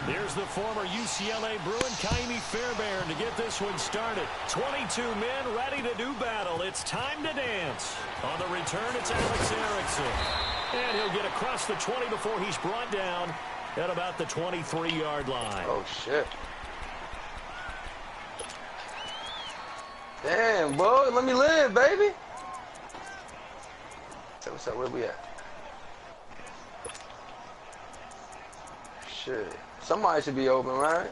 Here's the former UCLA Bruin, Ka'imi Fairbairn, to get this one started. 22 men ready to do battle. It's time to dance. On the return, it's Alex Erickson. And he'll get across the 20 before he's brought down at about the 23-yard line. Oh, shit. Damn, bro. Let me live, baby. Hey, what's up? Where we at? Shit. Somebody should be open, right?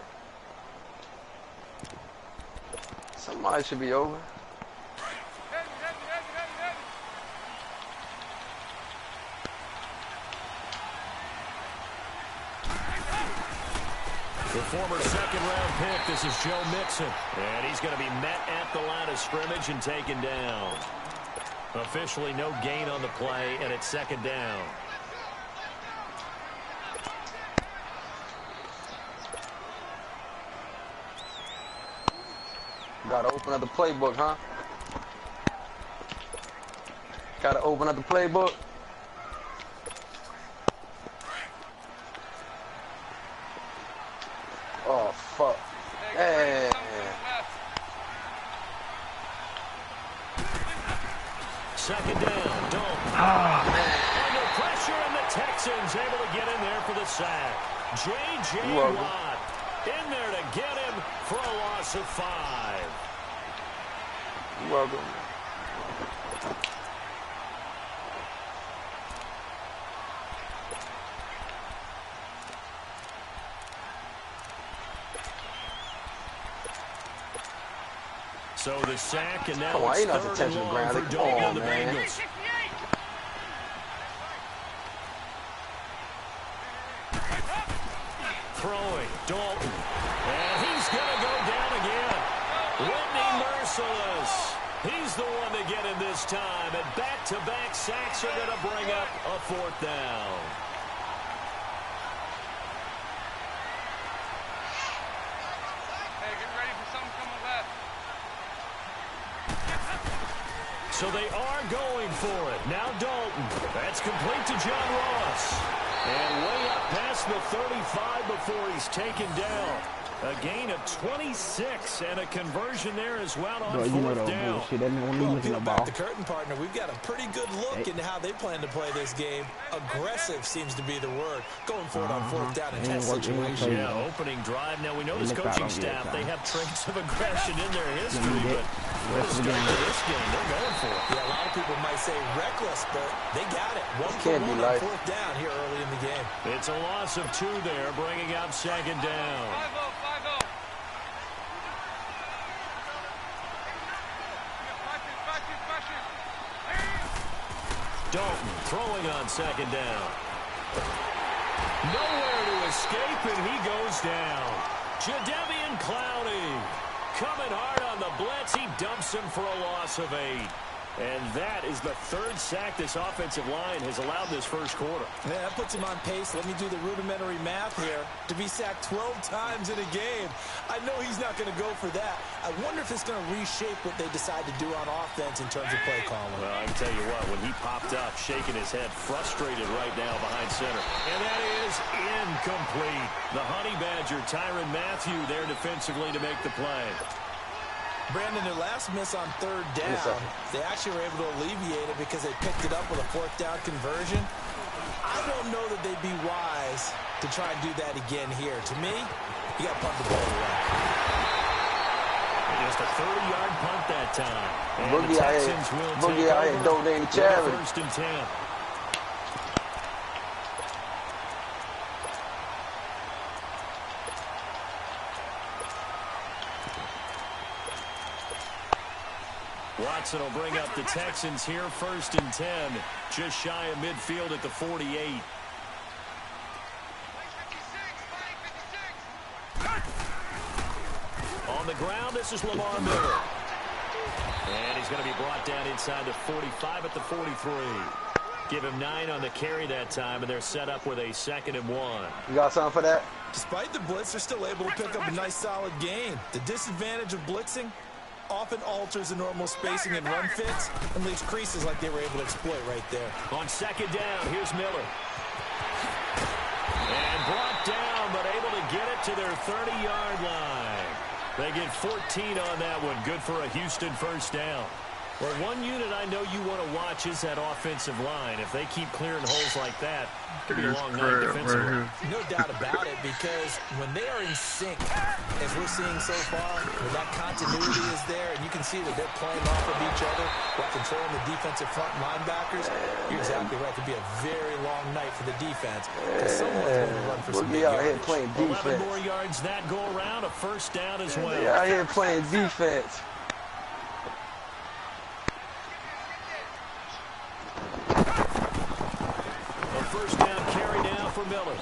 Somebody should be open. The former second-round pick, this is Joe Mixon. And he's going to be met at the line of scrimmage and taken down. Officially no gain on the play, and it's second down. Gotta open up the playbook, huh? Gotta open up the playbook. Oh, fuck. Hey. Second down, Dalton. Under pressure, and the Texans able to get in there for the sack. J.J. Watt in there to get him for a loss of 5. You're welcome. So the sack, and now Come on, it's ain't no third attention and to long ground. for Come Dalton on, and the man. Bengals. Throwing, Dalton. And he's going to go down again. Whitney Merciless. He's the one to get him this time. And back-to-back sacks are going to bring up a 4th down. Hey, get ready for something coming left. So they are going for it. Now Dalton. That's complete to John Ross. And way up past the 35 before he's taken down. A gain of 26 and a conversion there as well on 4th down. Well, peel back the curtain, partner. We've got a pretty good look into how they plan to play this game. Aggressive seems to be the word. Going for it on 4th down in that situation. Yeah, opening drive. Now, we know this coaching staff, they have traits of aggression in their history, but this game, they're going for it. Yeah, a lot of people might say reckless, but they got it. 1-for-1 on 4th down here early in the game. It's a loss of 2 there, bringing up second down. 5-0, 5-0. Dalton throwing on second down. Nowhere to escape, and he goes down. Jadeveon Clowney coming hard on the blitz. He dumps him for a loss of 8. And that is the 3rd sack this offensive line has allowed this first quarter. Yeah, that puts him on pace. Let me do the rudimentary math here. To be sacked 12 times in a game. I know he's not going to go for that. I wonder if it's going to reshape what they decide to do on offense in terms of play calling. Well, I can tell you what, when he popped up, shaking his head, frustrated right now behind center. And that is incomplete. The Honey Badger, Tyrann Mathieu, there defensively to make the play. Brandon, their last miss on 3rd down, they actually were able to alleviate it because they picked it up with a 4th down conversion. I don't know that they'd be wise to try and do that again here. To me, you got to punt the ball away. Just a 30-yard punt that time. And Boogie the Texans will take over. donating charity. 1st and 10. Watson will bring up the Texans here, 1st and 10. Just shy of midfield at the 48. On the ground, this is Lamar Miller. And he's going to be brought down inside the 45 at the 43. Give him 9 on the carry that time, and they're set up with a 2nd and 1. You got something for that? Despite the blitz, they're still able to pick up a nice, solid gain. The disadvantage of blitzing often alters the normal spacing and run fits and leaves creases like they were able to exploit right there. On 2nd down, here's Miller. And brought down, but able to get it to their 30-yard line. They get 14 on that one. Good for a Houston first down. Well, one unit I know you want to watch is that offensive line. If they keep clearing holes like that, it could be a long night defensively. No doubt about it, because when they are in sync, as we're seeing so far, when that continuity is there, and you can see that they're playing off of each other while controlling the defensive front linebackers, you're exactly right. It could be a very long night for the defense, because someone's going to run for some big out here yards. playing defense. 11 more yards that go around, a first down as well. They out here playing defense. First down carry now for Miller.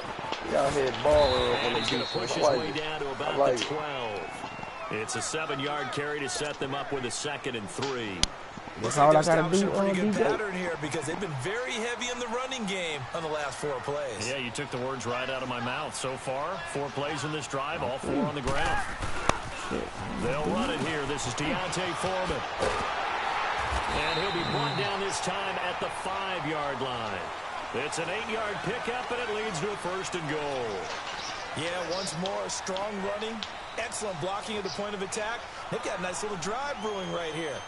He out here balling on And the he's going to push his way down to about the 12. It's a 7-yard carry to set them up with a 2nd and 3. That's all I gotta do. A pretty good pattern here, because they've been very heavy in the running game on the last 4 plays. Yeah, you took the words right out of my mouth. So far, 4 plays in this drive, all 4 on the ground. They'll run it here. This is Deontay Foreman. And he'll be brought down this time at the 5-yard line. It's an 8-yard pickup, and it leads to a 1st and goal. Yeah, once more, strong running, excellent blocking at the point of attack. They've got a nice little drive brewing right here.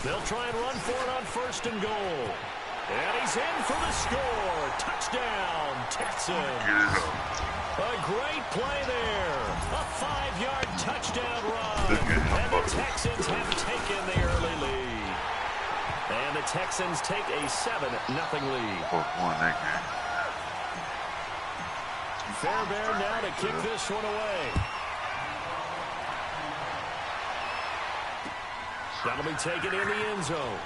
They'll try and run for it on 1st and goal. And he's in for the score. Touchdown, Texans. A great play there. A 5-yard touchdown run. And the Texans have taken the early lead. And the Texans take a 7-0 lead. Fairbairn now to kick this one away. That'll be taken in the end zone.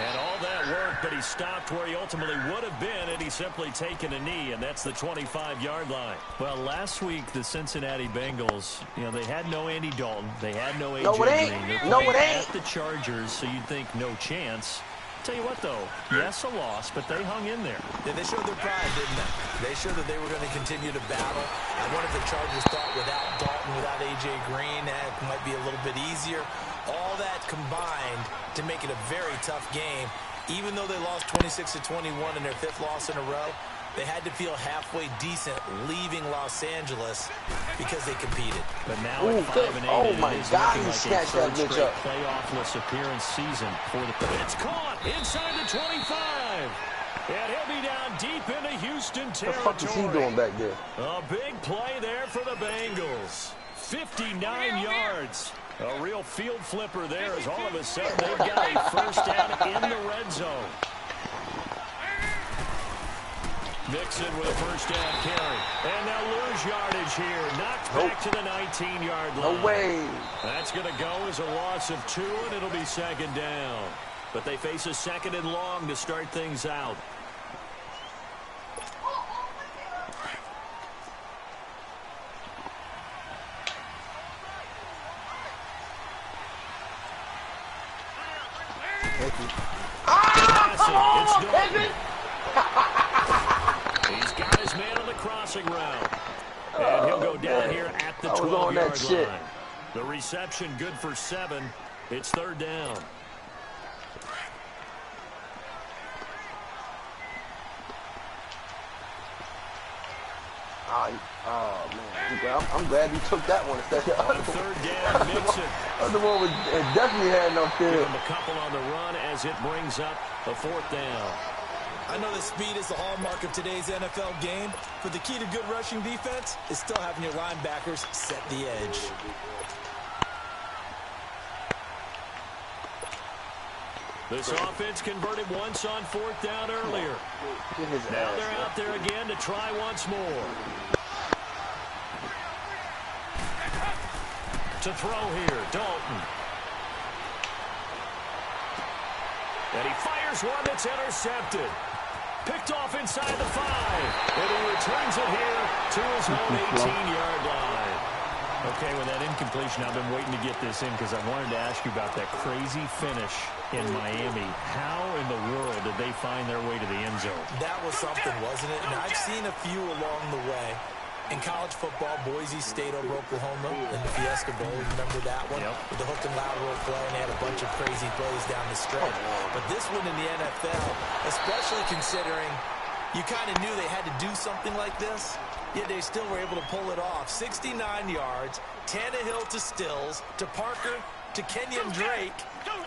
And all that work, but he stopped where he ultimately would have been had he simply taken a knee, and that's the 25-yard line. Well, last week, the Cincinnati Bengals, they had no Andy Dalton. They had no A.J. Green. No, it ain't. At the Chargers, so you'd think no chance. Tell you what, though, yes, a loss, but they hung in there. Yeah, they showed their pride, didn't they? They showed that they were going to continue to battle. I wonder if the Chargers thought without Dalton, without A.J. Green, that might be a little bit easier. All that combined to make it a very tough game. Even though they lost 26-21 in their 5th loss in a row, they had to feel halfway decent leaving Los Angeles because they competed. But now at 5-8, oh my God, he like snatched that bitch up. Playoff-less appearance season for the. It's caught inside the 25, and he'll be down deep into Houston territory. What the fuck is he doing back there? A big play there for the Bengals. 59 yards. A real field flipper there, as all of a sudden they've got a first down in the red zone. Mixon with a first down carry. And they'll lose yardage here. Knocked back to the 19-yard line. No way. That's going to go as a loss of 2, and it'll be 2nd down. But they face a 2nd and long to start things out. Thank you. He's got his man on the crossing route. And he'll go down here at the 12-yard line. The reception good for 7. It's 3rd down. Oh, man. I'm glad he took that one instead of the other one. 3rd down, Mixon. The other one definitely had no Give field. him a couple on the run as it brings up a 4th down. I know that speed is the hallmark of today's NFL game, but the key to good rushing defense is still having your linebackers set the edge. This offense converted once on 4th down earlier. Now they're out there again to try once more. To throw here, Dalton. And he fires one that's intercepted. Picked off inside the 5. And he returns it here to his own 18-yard line. Okay, with that incompletion, I've been waiting to get this in because I wanted to ask you about that crazy finish in Miami. How in the world did they find their way to the end zone? That was something, wasn't it? And I've seen a few along the way. In college football, Boise State over Oklahoma in the Fiesta Bowl. Remember that one? Yep. With the hook and lateral play, and they had a bunch of crazy plays down the stretch. But this one in the NFL, especially considering you kind of knew they had to do something like this, yet they still were able to pull it off. 69 yards, Tannehill to Stills, to Parker, to Kenyon Drake,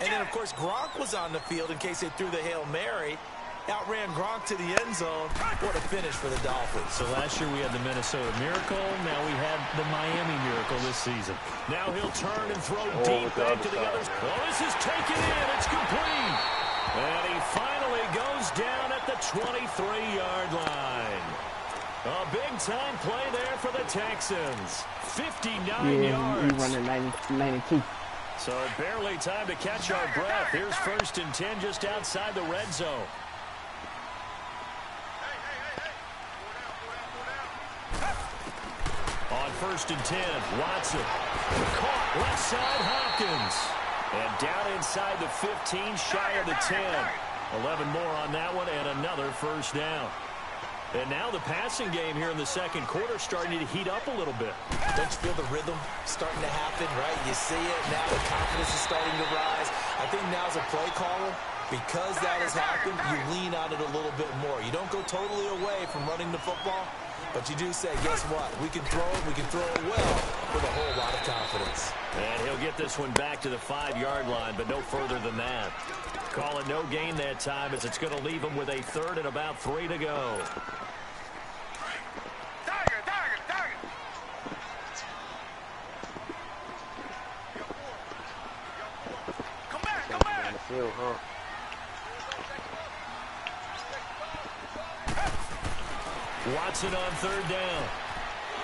and then, of course, Gronk was on the field in case they threw the Hail Mary. Outran Gronk to the end zone. What a finish for the Dolphins. So last year we had the Minnesota Miracle. Now we had the Miami Miracle this season. Now he'll turn and throw deep back to the others. Well, this is taken in. It's complete. And he finally goes down at the 23-yard line. A big-time play there for the Texans. 59 yards. He running 92. So barely time to catch our breath. Here's 1st and 10 just outside the red zone. On 1st and 10, Watson. Caught left side, Hopkins. And down inside the 15, shy of the 10. 11 more on that one, and another first down. And now the passing game here in the second quarter starting to heat up a little bit. Don't you feel the rhythm starting to happen, right? You see it. Now the confidence is starting to rise. I think now as a play caller, because that has happened, you lean on it a little bit more. You don't go totally away from running the football, but you do say, guess what? We can throw it. We can throw it well with a whole lot of confidence. And he'll get this one back to the 5-yard line, but no further than that. Call it no gain that time as it's going to leave him with a 3rd and about 3 to go. Watson on 3rd down.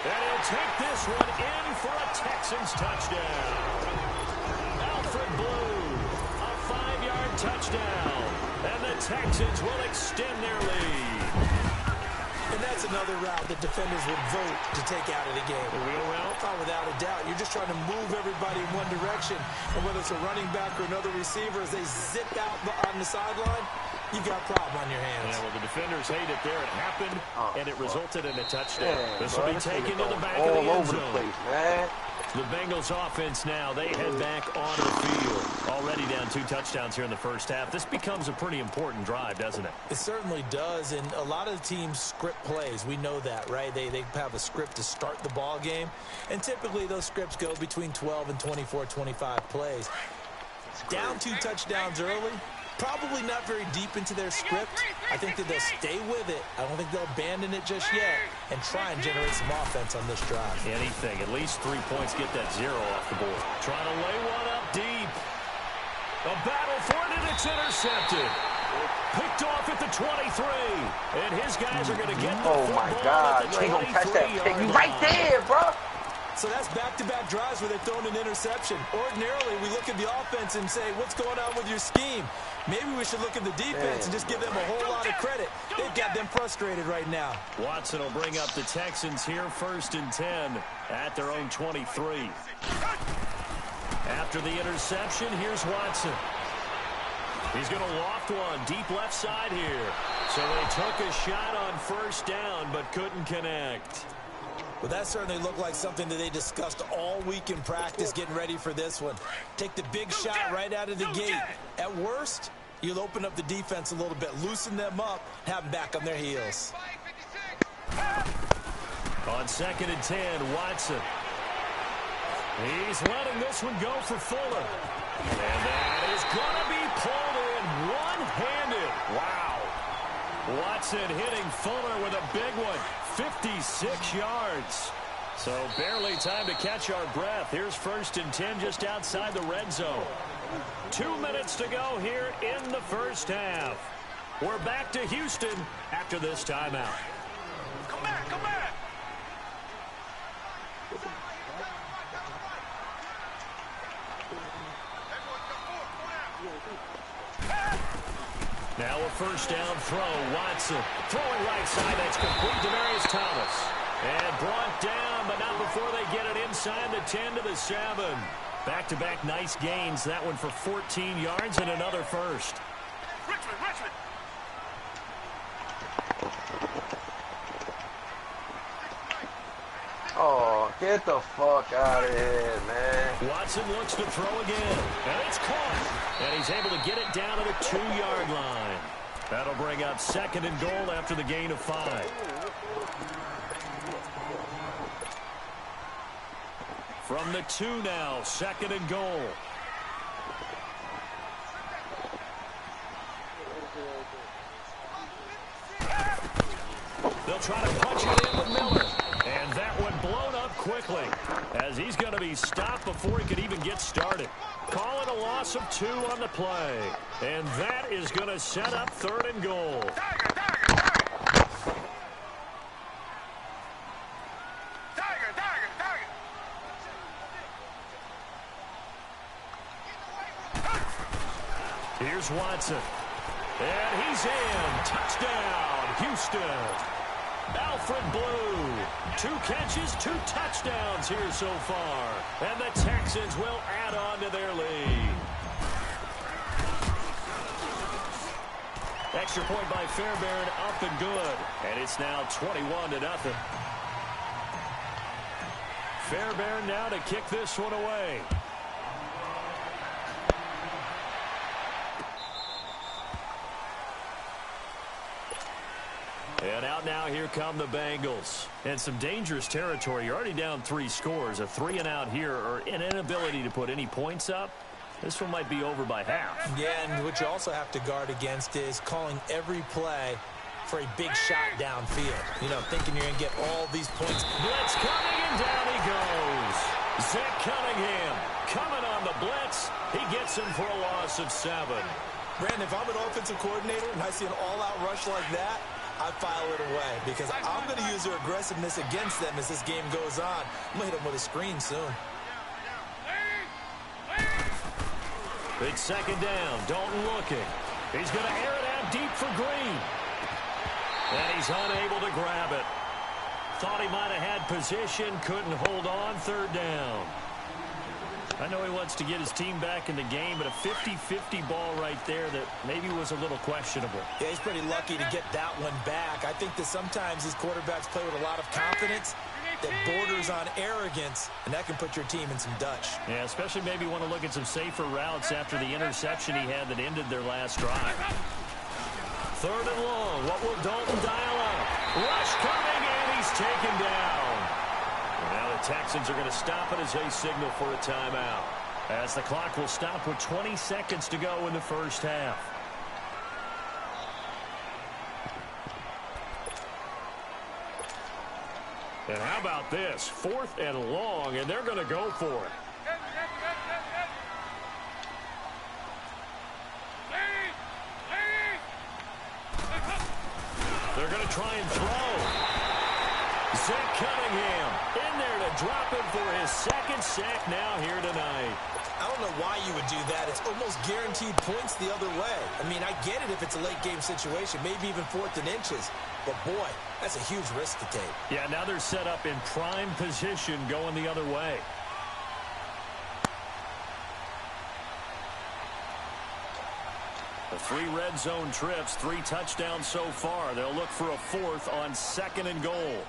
And he'll take this one in for a Texans touchdown. Alfred Blue, a 5-yard touchdown. And the Texans will extend their lead. And that's another route that defenders would vote to take out of the game. The wheel route? Oh, without a doubt. You're just trying to move everybody in one direction. And whether it's a running back or another receiver, as they zip out on the sideline, you've got a problem on your hands. Yeah, well, the defenders hate it there. It happened, and it resulted in a touchdown. Man, this will be taken to the back of the end zone. The Bengals offense now, they head back onto the field. Already down 2 touchdowns here in the first half. This becomes a pretty important drive, doesn't it? It certainly does, and a lot of the teams script plays. We know that, right? They have a script to start the ball game, and typically those scripts go between 12 and 24, 25 plays. Down 2 touchdowns early, probably not very deep into their script. I think that they'll stay with it. I don't think they'll abandon it just yet and try and generate some offense on this drive. Anything. At least 3 points, get that 0 off the board. Trying to lay one up deep. A battle for it, and it's intercepted. Picked off at the 23. And his guys are going to get the football my God. at the You ain't going to catch that. 23-yard You line. right there, bro. So that's back-to-back drives where they're throwing an interception. Ordinarily, we look at the offense and say, what's going on with your scheme? Maybe we should look at the defense and just give them a whole lot of credit. They've got them frustrated right now. Watson will bring up the Texans here, 1st and 10 at their own 23. After the interception, here's Watson. He's going to loft one deep left side here. So they took a shot on 1st down but couldn't connect. Well, that certainly looked like something that they discussed all week in practice getting ready for this one. Take the big shot right out of the gate. At worst, you'll open up the defense a little bit, loosen them up, have them back on their heels. On 2nd and 10, Watson. He's letting this one go for Fuller. And that is going to be pulled in one-handed. Wow. Watson hitting Fuller with a big one. 56 yards. So barely time to catch our breath. Here's 1st and 10 just outside the red zone. 2 minutes to go here in the first half. We're back to Houston after this timeout. Come back, come back. Now a 1st down throw. Watson throwing right side. That's complete. Demaryius Thomas. And brought down, but not before they get it inside the 10 to the 7. Back-to-back nice gains. That one for 14 yards and another first. Richmond. Get the fuck out of here, man. Watson looks to throw again, and it's caught. And he's able to get it down to the 2-yard line. That'll bring up 2nd and goal after the gain of 5. From the 2 now, 2nd and goal. They'll try to punch it in with Miller. And that one blown up quickly as he's going to be stopped before he could even get started. Call it a loss of 2 on the play. And that is going to set up 3rd and goal. Here's Watson. And he's in. Touchdown, Houston. Alfred Blue. 2 catches, 2 touchdowns here so far. And the Texans will add on to their lead. Extra point by Fairbairn, up and good. And it's now 21-0. Fairbairn now to kick this one away. And out now, here come the Bengals. And some dangerous territory. You're already down 3 scores. A 3-and-out here, or an inability to put any points up. This one might be over by half. Yeah, and what you also have to guard against is calling every play for a big shot downfield. You know, thinking you're going to get all these points. Blitz coming, and down he goes. Zach Cunningham coming on the blitz. He gets him for a loss of 7. Brandon, if I'm an offensive coordinator and I see an all-out rush like that, I file it away because I'm going to use their aggressiveness against them as this game goes on. I'm going to hit them with a screen soon. It's 2nd down. Dalton looking. He's going to air it out deep for Green. And he's unable to grab it. Thought he might have had position. Couldn't hold on. 3rd down. I know he wants to get his team back in the game, but a 50-50 ball right there that maybe was a little questionable. Yeah, he's pretty lucky to get that one back. I think that sometimes these quarterbacks play with a lot of confidence that borders on arrogance, and that can put your team in some Dutch. Yeah, especially maybe want to look at some safer routes after the interception he had that ended their last drive. 3rd and long. What will Dalton dial up? Rush coming, and he's taken down. Now the Texans are going to stop it as they signal for a timeout. As the clock will stop with 20 seconds to go in the first half. And how about this? 4th and long, and they're going to go for it. They're going to try and throw. Zach Cunningham in there to drop it for his 2nd sack now here tonight. I don't know why you would do that. It's almost guaranteed points the other way. I mean, I get it if it's a late game situation, maybe even 4th and inches. But, boy, that's a huge risk to take. Yeah, now they're set up in prime position going the other way. The 3 red zone trips, 3 touchdowns so far. They'll look for a 4th on 2nd and goal.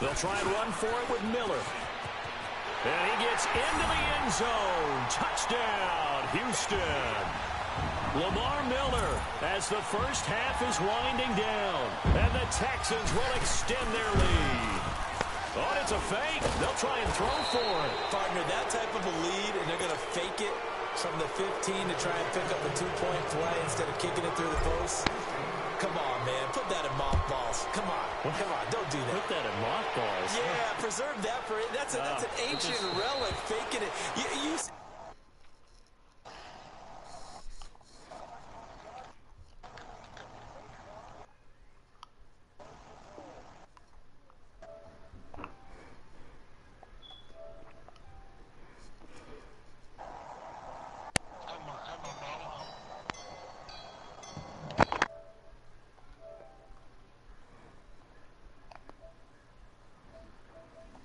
They'll try and run for it with Miller. And he gets into the end zone. Touchdown, Houston. Lamar Miller as the first half is winding down. And the Texans will extend their lead. Oh, it's a fake. They'll try and throw for it. Partner, that type of a lead, and they're going to fake it from the 15 to try and pick up a 2-point play instead of kicking it through the post. Come on, man. Put that in mothballs. Come on. Come on. Don't do that. Put that in mothballs. Yeah, preserve that for it. That's an ancient relic. Faking it. You